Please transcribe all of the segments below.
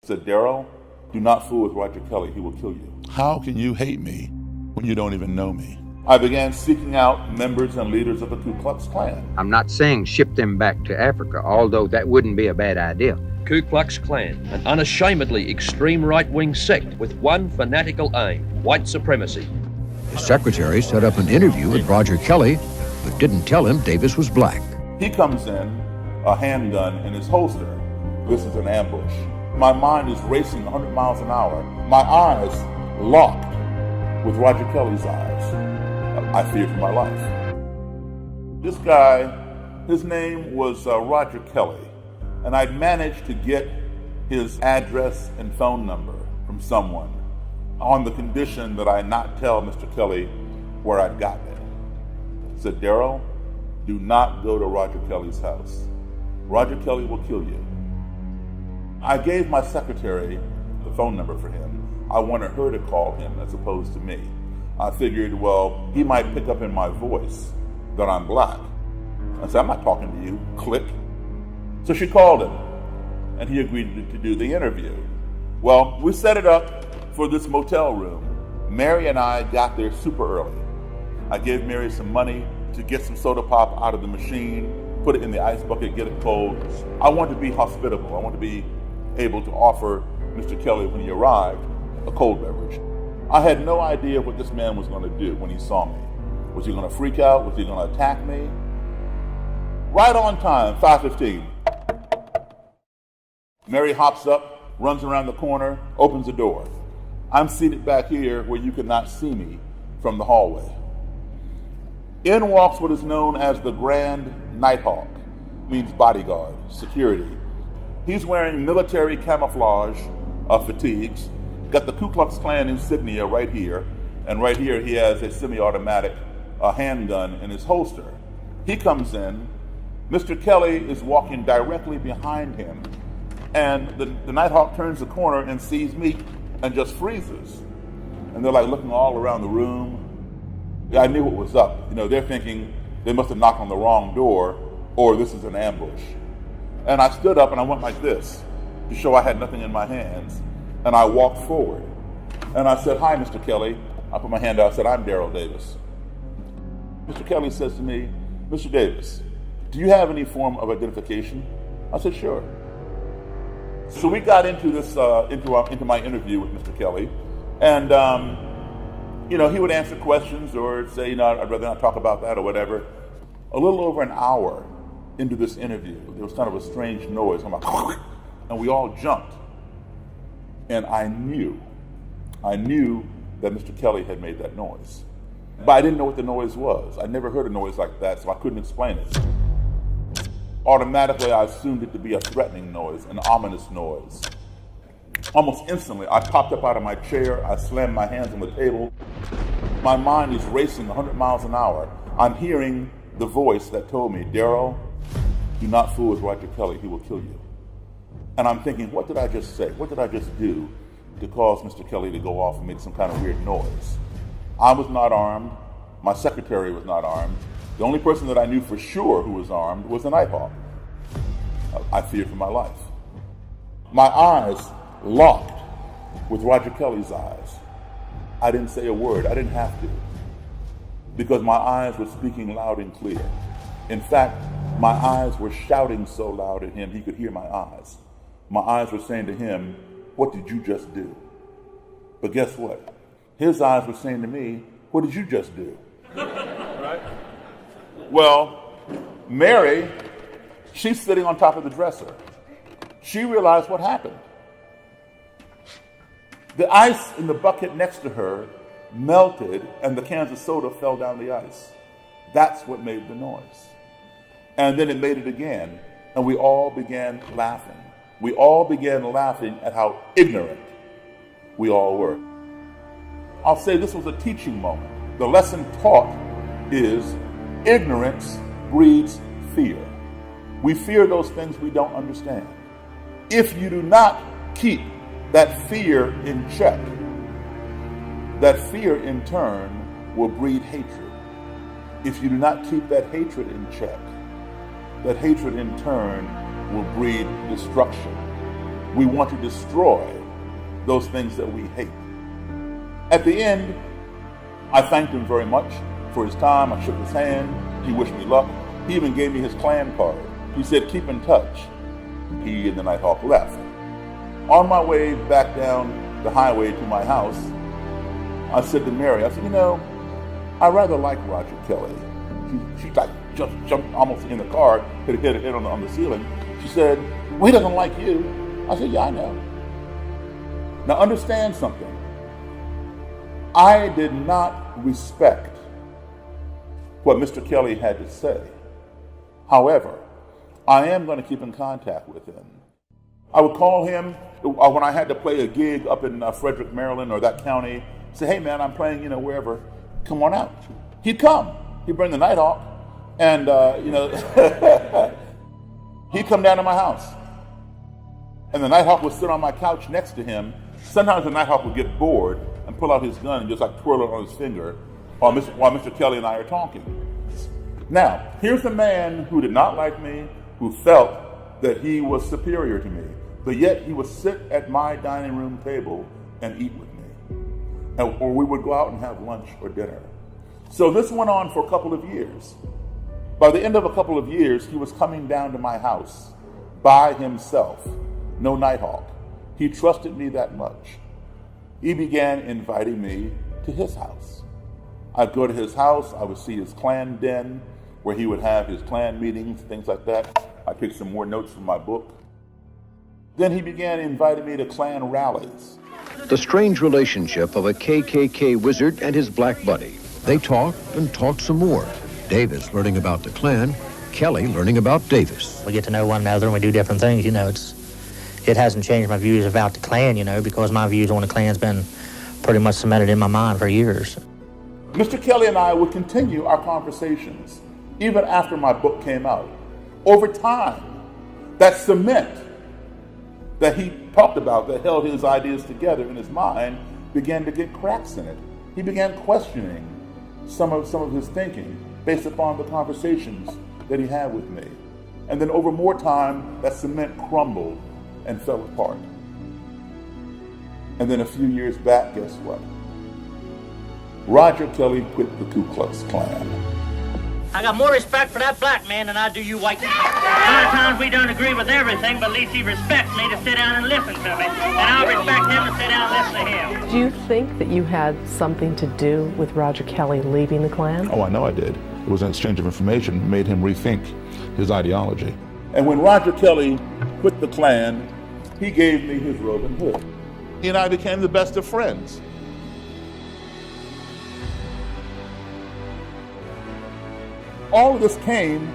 Said, Daryl, do not fool with Roger Kelly, he will kill you. How can you hate me when you don't even know me? I began seeking out members and leaders of the Ku Klux Klan. I'm not saying ship them back to Africa, although that wouldn't be a bad idea. Ku Klux Klan, an unashamedly extreme right-wing sect with one fanatical aim, white supremacy. His secretary set up an interview with Roger Kelly, but didn't tell him Davis was black. He comes in, a handgun in his holster. This is an ambush. My mind is racing 100 miles an hour. My eyes locked with Roger Kelly's eyes. I feared for my life. This guy, his name was Roger Kelly, and I'd managed to get his address and phone number from someone on the condition that I not tell Mr. Kelly where I'd gotten it. He said, Daryl, do not go to Roger Kelly's house. Roger Kelly will kill you. I gave my secretary the phone number for him. I wanted her to call him as opposed to me. I figured, well, he might pick up in my voice that I'm black. I said, I'm not talking to you. Click. So she called him, and he agreed to do the interview. Well, we set it up for this motel room. Mary and I got there super early. I gave Mary some money to get some soda pop out of the machine, put it in the ice bucket, get it cold. I wanted to be hospitable. I wanted to be able to offer Mr. Kelly, when he arrived, a cold beverage. I had no idea what this man was going to do when he saw me. Was he going to freak out? Was he going to attack me? Right on time, 5:15. Mary hops up, runs around the corner, opens the door. I'm seated back here where you could not see me from the hallway. In walks what is known as the Grand Nighthawk, means bodyguard, security. He's wearing military camouflage fatigues, got the Ku Klux Klan insignia right here, and right here he has a semi-automatic handgun in his holster. He comes in, Mr. Kelly is walking directly behind him, and the Nighthawk turns the corner and sees me and just freezes. And they're like looking all around the room. Yeah, I knew what was up. You know, they're thinking they must have knocked on the wrong door, or this is an ambush. And I stood up and I went like this to show I had nothing in my hands. And I walked forward. And I said, hi, Mr. Kelly. I put my hand out, I said, I'm Daryl Davis. Mr. Kelly says to me, Mr. Davis, do you have any form of identification? I said, sure. So we got into this, into my interview with Mr. Kelly. And, you know, he would answer questions or say, you know, I'd rather not talk about that or whatever. A little over an hour into this interview, there was kind of a strange noise. I'm like, and we all jumped. And I knew that Mr. Kelly had made that noise. But I didn't know what the noise was. I never heard a noise like that, so I couldn't explain it. Automatically, I assumed it to be a threatening noise, an ominous noise. Almost instantly, I popped up out of my chair. I slammed my hands on the table. My mind is racing 100 miles an hour. I'm hearing the voice that told me, Daryl, do not fool with Roger Kelly, he will kill you. And I'm thinking, what did I just say? What did I just do to cause Mr. Kelly to go off and make some kind of weird noise? I was not armed. My secretary was not armed. The only person that I knew for sure who was armed was the Nighthawk. I feared for my life. My eyes locked with Roger Kelly's eyes. I didn't say a word. I didn't have to, because my eyes were speaking loud and clear. In fact, my eyes were shouting so loud at him he could hear my eyes. My eyes were saying to him, what did you just do? But guess what? His eyes were saying to me, what did you just do? Right? Well, Mary, she's sitting on top of the dresser. She realized what happened. The ice in the bucket next to her melted and the cans of soda fell down the ice. That's what made the noise. And then it made it again, and we all began laughing. We all began laughing at how ignorant we all were. I'll say this was a teaching moment. The lesson taught is ignorance breeds fear. We fear those things we don't understand. If you do not keep that fear in check, that fear in turn will breed hatred. If you do not keep that hatred in check, that hatred in turn will breed destruction. we want to destroy those things that we hate. At the end, I thanked him very much for his time. I shook his hand. He wished me luck. He even gave me his clan card. He said, keep in touch. He and the Nighthawk left. On my way back down the highway to my house, I said to Mary, I said, you know, I rather like Roger Kelly. She like jumped almost in the car, hit her head on the ceiling. She said, well, he doesn't like you. I said, yeah, I know. Now understand something. I did not respect what Mr. Kelly had to say. However, I am going to keep in contact with him. I would call him when I had to play a gig up in Frederick, Maryland, or that county. Say, hey man, I'm playing, wherever. Come on out. He'd come. He'd bring the Nighthawk, and he'd come down to my house. And the Nighthawk would sit on my couch next to him. Sometimes the Nighthawk would get bored and pull out his gun and just like twirl it on his finger while Mr. Kelly and I are talking. Now, here's a man who did not like me, who felt that he was superior to me, but yet he would sit at my dining room table and eat with me. Or we would go out and have lunch or dinner. So this went on for a couple of years. By the end of a couple of years, he was coming down to my house by himself, no Nighthawk. He trusted me that much. He began inviting me to his house. I'd go to his house, I would see his clan den, where he would have his clan meetings, things like that. I picked some more notes from my book. Then he began inviting me to clan rallies. The strange relationship of a KKK wizard and his black buddy. They talked and talked some more. Davis learning about the Klan, Kelly learning about Davis. We get to know one another and we do different things, It hasn't changed my views about the Klan, because my views on the Klan's been pretty much cemented in my mind for years. Mr. Kelly and I would continue our conversations, even after my book came out. Over time, that cement that he talked about, that held his ideas together in his mind, began to get cracks in it. He began questioning some of his thinking based upon the conversations that he had with me. And then over more time, that cement crumbled and fell apart. And then a few years back, guess what? Roger Kelly quit the Ku Klux Klan. I got more respect for that black man than I do you white men. A lot of times we don't agree with everything, but at least he respects me to sit down and listen to me. And I'll respect him to sit down and listen to him. Do you think that you had something to do with Roger Kelly leaving the Klan? Oh, I know I did. It was an exchange of information that made him rethink his ideology. And when Roger Kelly quit the Klan, he gave me his robe and hood. He and I became the best of friends. All of this came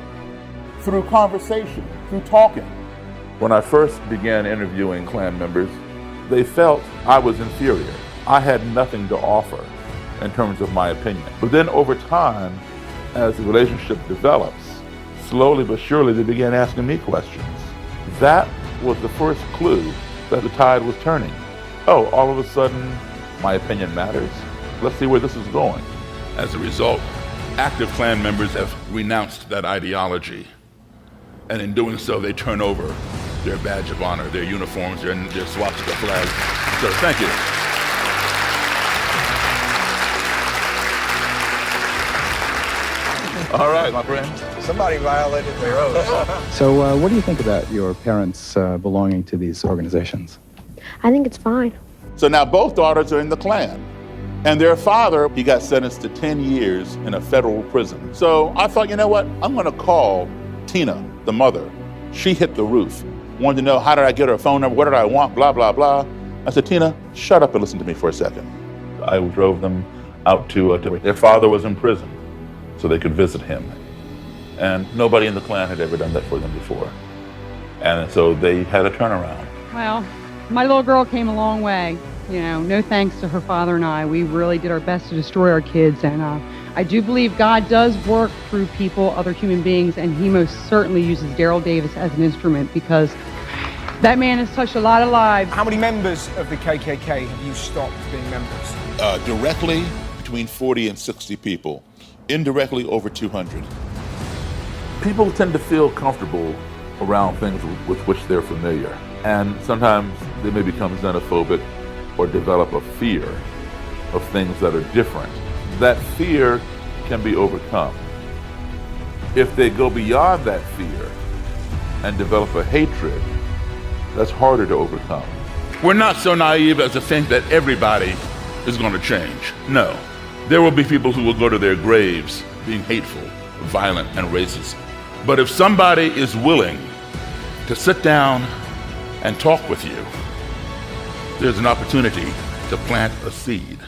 through conversation, through talking. When I first began interviewing Klan members, they felt I was inferior. I had nothing to offer in terms of my opinion. But then over time, as the relationship develops, slowly but surely they began asking me questions. That was the first clue that the tide was turning. Oh, all of a sudden, my opinion matters. Let's see where this is going. As a result, active Klan members have renounced that ideology. And in doing so, they turn over their badge of honor, their uniforms, their swastika flags. So thank you. All right, my friend. Somebody violated their oath. So what do you think about your parents belonging to these organizations? I think it's fine. So now both daughters are in the Klan. And their father, he got sentenced to 10 years in a federal prison. So I thought, you know what? I'm going to call Tina, the mother. She hit the roof. Wanted to know, how did I get her phone number? What did I want? Blah, blah, blah. I said, Tina, shut up and listen to me for a second. I drove them out to their father was in prison, so they could visit him. And nobody in the Klan had ever done that for them before. And so they had a turnaround. Well, my little girl came a long way. No thanks to her father and I. We really did our best to destroy our kids. And I do believe God does work through people, other human beings, and he most certainly uses Daryl Davis as an instrument because that man has touched a lot of lives. How many members of the KKK have you stopped being members? Directly, between 40 and 60 people. Indirectly, over 200. People tend to feel comfortable around things with which they're familiar. And sometimes they may become xenophobic or develop a fear of things that are different. That fear can be overcome. If they go beyond that fear and develop a hatred, that's harder to overcome. We're not so naive as to think that everybody is going to change. No. There will be people who will go to their graves being hateful, violent, and racist. But if somebody is willing to sit down and talk with you, there's an opportunity to plant a seed.